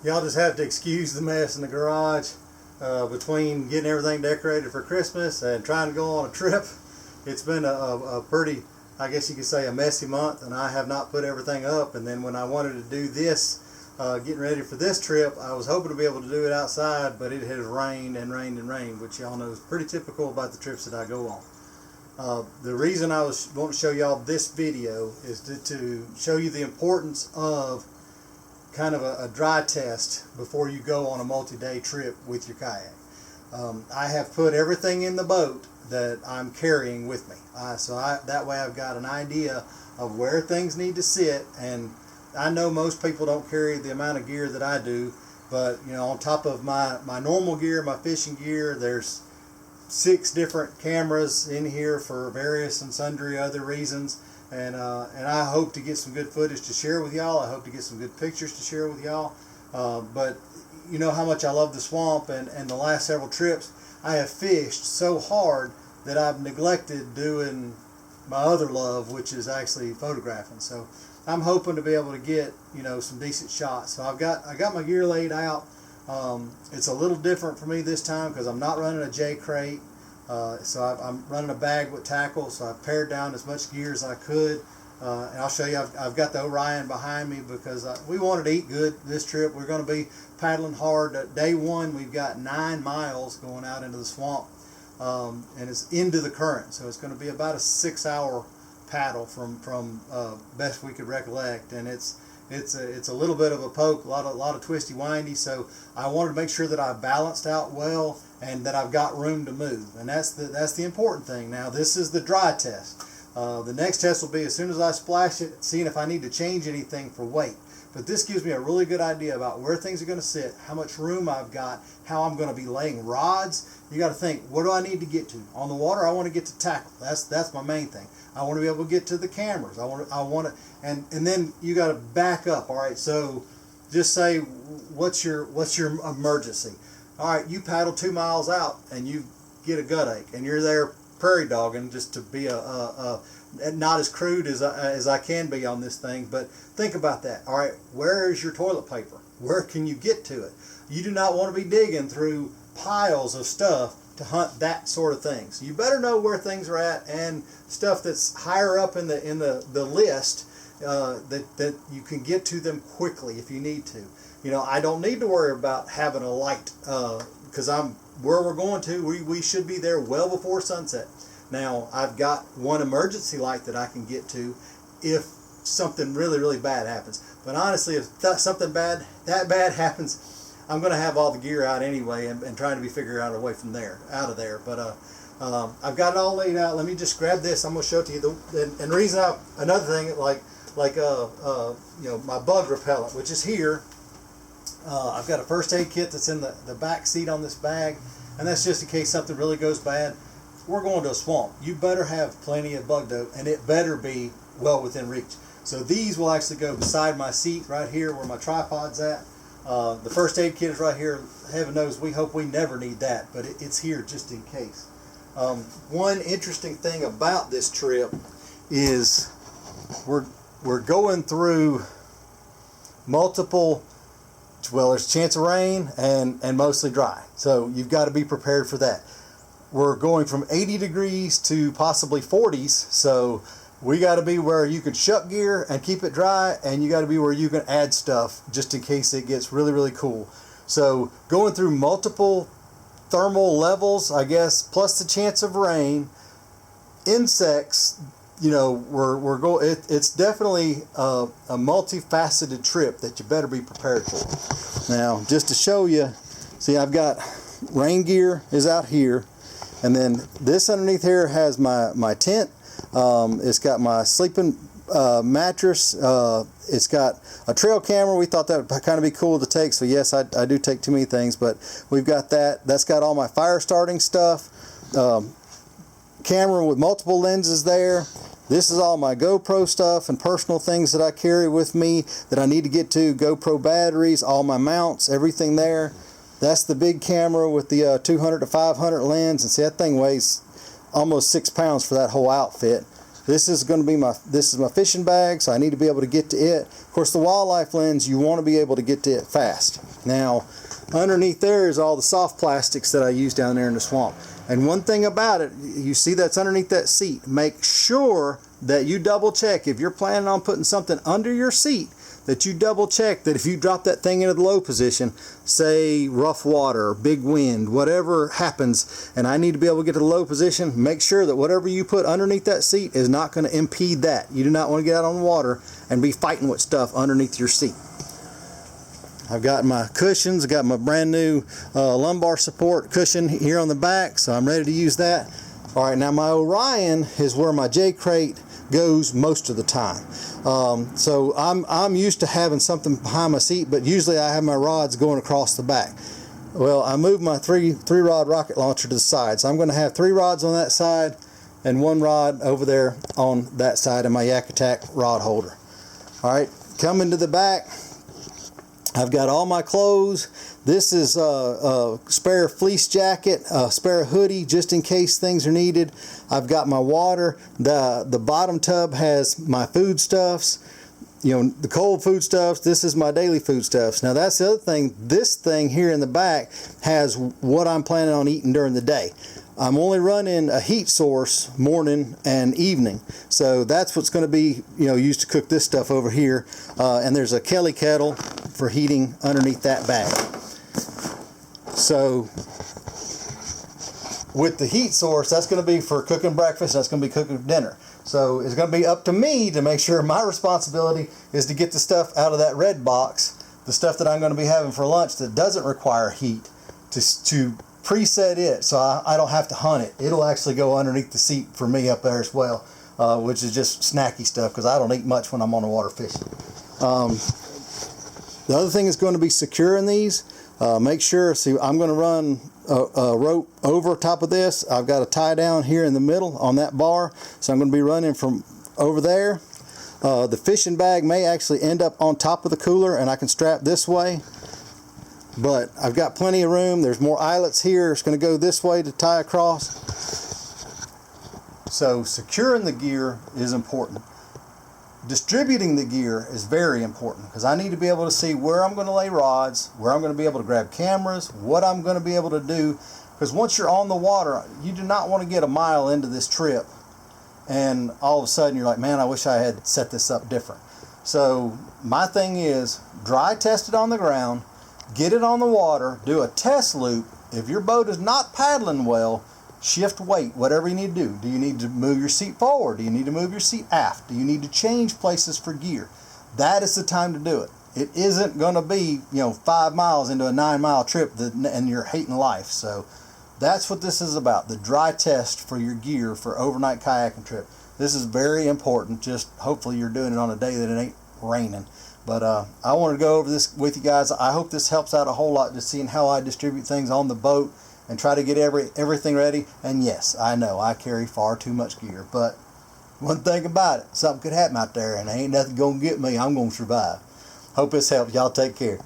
Y'all just have to excuse the mess in the garage between getting everything decorated for Christmas and trying to go on a trip. It's been a pretty, I guess you could say, a messy month, and I have not put everything up. And then when I wanted to do this, getting ready for this trip, I was hoping to be able to do it outside, but it has rained and rained and rained, which y'all know is pretty typical about the trips that I go on. The reason I was wanting to show y'all this video is to show you the importance of kind of a dry test before you go on a multi-day trip with your kayak. I have put everything in the boat that I'm carrying with me, that way I've got an idea of where things need to sit. And I know most people don't carry the amount of gear that I do, but you know, on top of my normal gear, my fishing gear, there's 6 different cameras in here for various and sundry other reasons. And I hope to get some good footage to share with y'all. I hope to get some good pictures to share with y'all. But you know how much I love the swamp, and the last several trips I have fished so hard that I've neglected doing my other love, which is actually photographing. So I'm hoping to be able to get, you know, some decent shots. So I got my gear laid out. It's a little different for me this time because I'm not running a J crate. So I'm running a bag with tackle, so I've pared down as much gear as I could. And I'll show you, I've got the Orion behind me because we wanted to eat good this trip. We're going to be paddling hard. Day 1, we've got 9 miles going out into the swamp, and it's into the current. So it's going to be about a 6-hour paddle from best we could recollect. And it's a little bit of a poke, a lot of twisty windy. So I wanted to make sure that I balanced out well and that I've got room to move, and that's the important thing. Now this is the dry test. The next test will be as soon as I splash it, seeing if I need to change anything for weight. But this gives me a really good idea about where things are going to sit, how much room I've got, how I'm going to be laying rods. You got to think, what do I need to get to? On the water, I want to get to tackle. That's my main thing. I want to be able to get to the cameras. I want to, and then you got to back up. All right, so just say, what's your emergency? All right, you paddle 2 miles out and you get a gut ache, and you're there prairie dogging, just to be not as crude as I can be on this thing. But think about that. All right, where is your toilet paper? Where can you get to it? You do not want to be digging through piles of stuff to hunt that sort of thing. So you better know where things are at, and stuff that's higher up in the list, that you can get to them quickly if you need to. You know, I don't need to worry about having a light because where we're going to, we should be there well before sunset. Now I've got one emergency light that I can get to if something really, really bad happens. But honestly, if something that bad happens, I'm going to have all the gear out anyway, and trying to be figuring out a way from there, out of there. But I've got it all laid out. Let me just grab this. I'm going to show it to you. And the reason another thing, like you know, my bug repellent, which is here. I've got a first aid kit that's in the back seat on this bag, and that's just in case something really goes bad. We're going to a swamp. You better have plenty of bug dope, and it better be well within reach. So these will actually go beside my seat right here where my tripod's at. The first aid kit is right here. Heaven knows we hope we never need that, but it's here just in case. One interesting thing about this trip is we're going through multiple, well, there's a chance of rain and mostly dry. So you've got to be prepared for that. We're going from 80 degrees to possibly 40s. So we got to be where you can shuck gear and keep it dry, and you got to be where you can add stuff just in case it gets really, really cool. So going through multiple thermal levels, I guess, plus the chance of rain, insects, you know, we're going. It's definitely a multifaceted trip that you better be prepared for. Now, just to show you, see, I've got rain gear is out here, and then this underneath here has my tent. It's got my sleeping mattress. It's got a trail camera. We thought that would kind of be cool to take. So yes, I do take too many things, but we've got that. That's got all my fire starting stuff. Camera with multiple lenses there. This is all my GoPro stuff and personal things that I carry with me that I need to get to. GoPro batteries, all my mounts, everything there. That's the big camera with the 200 to 500 lens, and see, that thing weighs almost 6 pounds for that whole outfit. This is going to be my fishing bag, so I need to be able to get to it. Of course, the wildlife lens, you want to be able to get to it fast. Now, underneath there is all the soft plastics that I use down there in the swamp. And one thing about it, you see that's underneath that seat. Make sure that you double check if you're planning on putting something under your seat, that you double check that if you drop that thing into the low position, say rough water, big wind, whatever happens, and I need to be able to get to the low position, make sure that whatever you put underneath that seat is not going to impede that. You do not want to get out on the water and be fighting with stuff underneath your seat. I've got my cushions, I've got my brand new lumbar support cushion here on the back, so I'm ready to use that. All right, now my Orion is where my J crate goes most of the time. So I'm used to having something behind my seat, but usually I have my rods going across the back. Well, I moved my three rod rocket launcher to the side, so I'm going to have 3 rods on that side and 1 rod over there on that side of my Yak Attack rod holder. All right, coming to the back, I've got all my clothes. This is a spare fleece jacket, a spare hoodie, just in case things are needed. I've got my water. The bottom tub has my foodstuffs, you know, the cold foodstuffs. This is my daily foodstuffs. Now that's the other thing. This thing here in the back has what I'm planning on eating during the day. I'm only running a heat source morning and evening, so that's what's going to be, you know, used to cook this stuff over here. And there's a Kelly kettle for heating underneath that bag. So with the heat source, that's going to be for cooking breakfast, that's going to be cooking dinner. So it's going to be up to me to make sure my responsibility is to get the stuff out of that red box, the stuff that I'm going to be having for lunch that doesn't require heat, to preset it so I don't have to hunt it. It'll actually go underneath the seat for me up there as well, which is just snacky stuff because I don't eat much when I'm on the water fishing. The other thing is going to be securing these. Make sure, see, I'm going to run a rope over top of this. I've got a tie down here in the middle on that bar, so I'm going to be running from over there. The fishing bag may actually end up on top of the cooler and I can strap this way, but I've got plenty of room. There's more eyelets here. It's going to go this way to tie across. So securing the gear is important. Distributing the gear is very important because I need to be able to see where I'm going to lay rods, where I'm going to be able to grab cameras, what I'm going to be able to do, because once you're on the water, you do not want to get a mile into this trip and all of a sudden you're like, man, I wish I had set this up different. So my thing is dry test it on the ground, get it on the water, do a test loop. If your boat is not paddling well, shift weight, whatever you need to do. Do you need to move your seat forward? Do you need to move your seat aft? Do you need to change places for gear? That is the time to do it. It isn't going to be, 5 miles into a 9-mile trip and you're hating life. So that's what this is about, the dry test for your gear for overnight kayaking trip. This is very important. Just hopefully you're doing it on a day that it ain't raining. But I wanted to go over this with you guys. I hope this helps out a whole lot, just seeing how I distribute things on the boat and try to get everything ready. And yes, I know I carry far too much gear, but one thing about it, something could happen out there and ain't nothing gonna get me. I'm gonna survive. Hope this helps. Y'all take care.